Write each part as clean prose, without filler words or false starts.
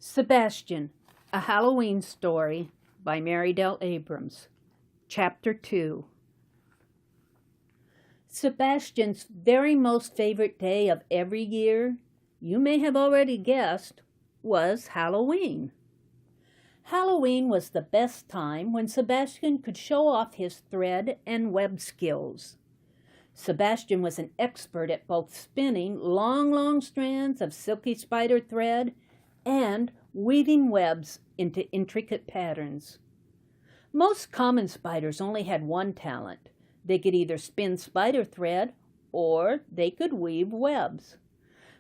Sebastian, a Halloween Story by Meridel Abrams. Chapter 2. Sebastian's very most favorite day of every year, you may have already guessed, was Halloween. Halloween was the best time when Sebastian could show off his thread and web skills. Sebastian was an expert at both spinning long strands of silky spider thread and weaving webs into intricate patterns. Most common spiders only had one talent. They could either spin spider thread or they could weave webs.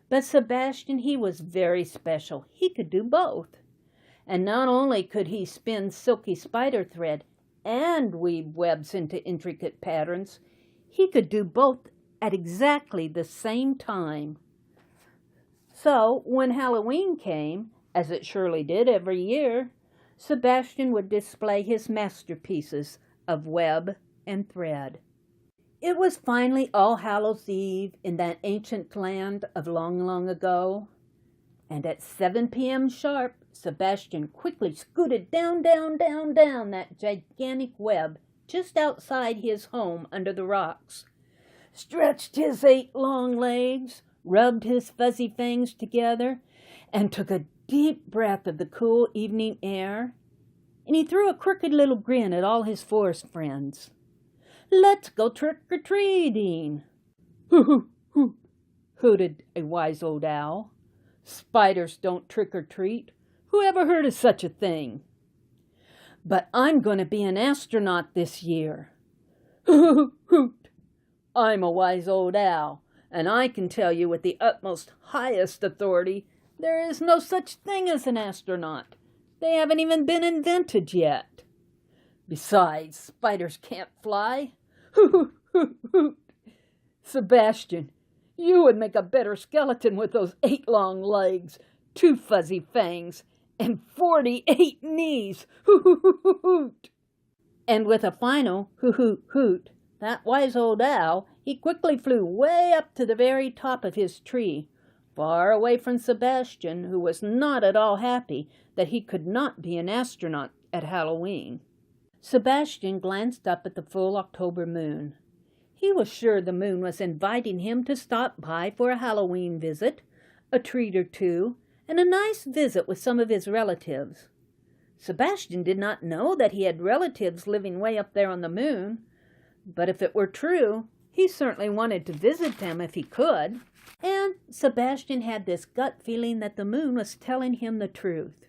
But Sebastian, he was very special. He could do both. And not only could he spin silky spider thread and weave webs into intricate patterns, he could do both at exactly the same time. So, when Halloween came, as it surely did every year, Sebastian would display his masterpieces of web and thread. It was finally All Hallows' Eve in that ancient land of long ago, and at 7 p.m. sharp, Sebastian quickly scooted down that gigantic web just outside his home under the rocks, stretched his 8 long legs, rubbed his fuzzy fangs together, and took a deep breath of the cool evening air, and he threw a crooked little grin at all his forest friends. "Let's go trick-or-treating!" "Hoo-hoo-hoo!" hooted a wise old owl. "Spiders don't trick-or-treat. Who ever heard of such a thing?" "But I'm going to be an astronaut this year." "Hoot! I'm a wise old owl, and I can tell you with the utmost highest authority there is no such thing as an astronaut. They haven't even been invented yet. Besides, spiders can't fly." "Hoot! Sebastian, you would make a better skeleton with those 8 long legs, 2 fuzzy fangs, and 48 knees. Hoot!" And with a final hoot, that wise old owl, he quickly flew way up to the very top of his tree, far away from Sebastian, who was not at all happy that he could not be an astronaut at Halloween. Sebastian glanced up at the full October moon. He was sure the moon was inviting him to stop by for a Halloween visit, a treat or two, and a nice visit with some of his relatives. Sebastian did not know that he had relatives living way up there on the moon, but if it were true, he certainly wanted to visit them if he could. And Sebastian had this gut feeling that the moon was telling him the truth.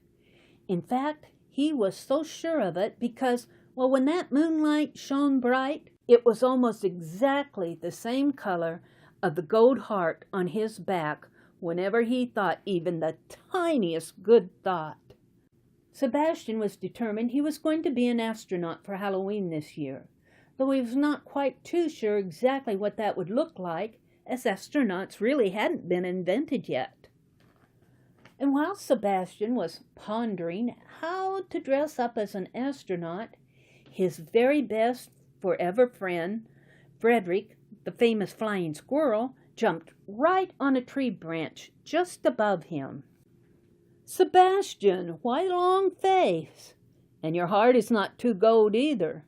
In fact, he was so sure of it because, well, when that moonlight shone bright, it was almost exactly the same color of the gold heart on his back whenever he thought even the tiniest good thought. Sebastian was determined he was going to be an astronaut for Halloween this year, though he was not quite too sure exactly what that would look like, as astronauts really hadn't been invented yet. And while Sebastian was pondering how to dress up as an astronaut, his very best forever friend, Frederick, the famous flying squirrel, jumped right on a tree branch just above him. "Sebastian, why long face? And your heart is not too gold either.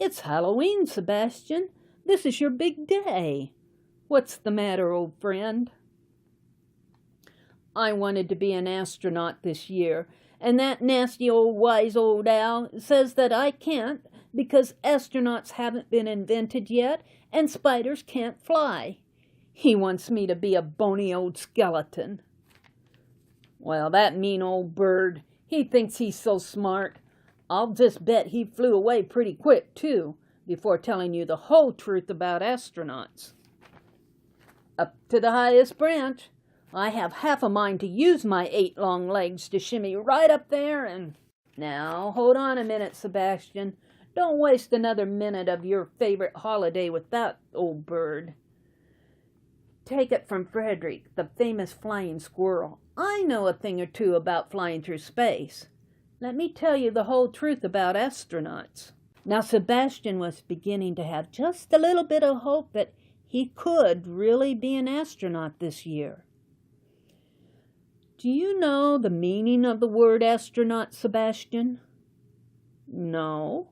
It's Halloween, Sebastian. This is your big day. What's the matter, old friend?" "I wanted to be an astronaut this year, and that nasty old wise old owl says that I can't because astronauts haven't been invented yet and spiders can't fly. He wants me to be a bony old skeleton." "Well, that mean old bird, he thinks he's so smart. I'll just bet he flew away pretty quick, too, before telling you the whole truth about astronauts. Up to the highest branch. I have half a mind to use my 8 long legs to shimmy right up there and—" "Now, hold on a minute, Sebastian. Don't waste another minute of your favorite holiday with that old bird. Take it from Frederick, the famous flying squirrel. I know a thing or two about flying through space. Let me tell you the whole truth about astronauts." Now, Sebastian was beginning to have just a little bit of hope that he could really be an astronaut this year. Do you know the meaning of the word astronaut, Sebastian? No.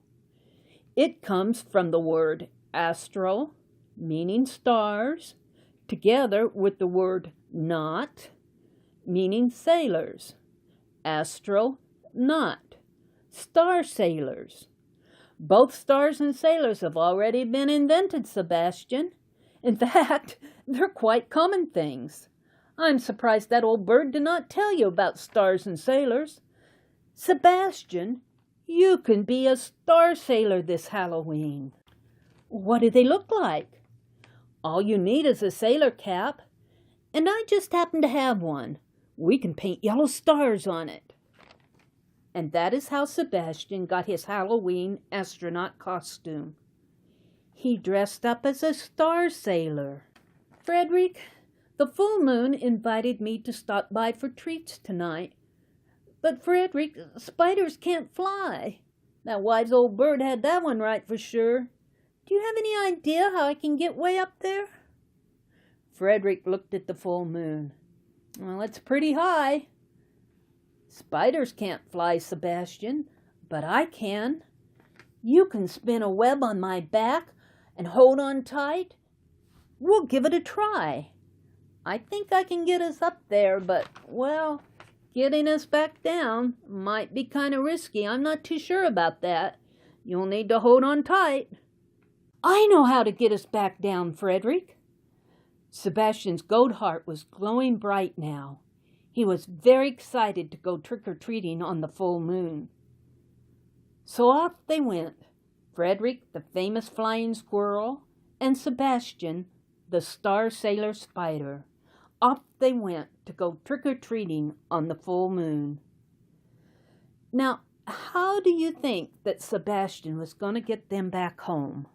It comes from the word astro, meaning stars, together with the word naut, meaning sailors. Astronaut, star sailors. Both stars and sailors have already been invented, Sebastian. In fact, they're quite common things. I'm surprised that old bird did not tell you about stars and sailors. Sebastian, you can be a star sailor this Halloween. What do they look like? All you need is a sailor cap, and I just happen to have one. We can paint yellow stars on it. And that is how Sebastian got his Halloween astronaut costume. He dressed up as a star sailor. Frederick, the full moon invited me to stop by for treats tonight. But Frederick, spiders can't fly. That wise old bird had that one right for sure. Do you have any idea how I can get way up there? Frederick looked at the full moon. Well, it's pretty high. Spiders can't fly, Sebastian, but I can. You can spin a web on my back and hold on tight. We'll give it a try. I think I can get us up there, but, well, getting us back down might be kind of risky. I'm not too sure about that. You'll need to hold on tight. I know how to get us back down, Frederick. Sebastian's gold heart was glowing bright now. He was very excited to go trick-or-treating on the full moon. So off they went, Frederick, the famous flying squirrel, and Sebastian, the star sailor spider. Off they went to go trick-or-treating on the full moon. Now, how do you think that Sebastian was going to get them back home?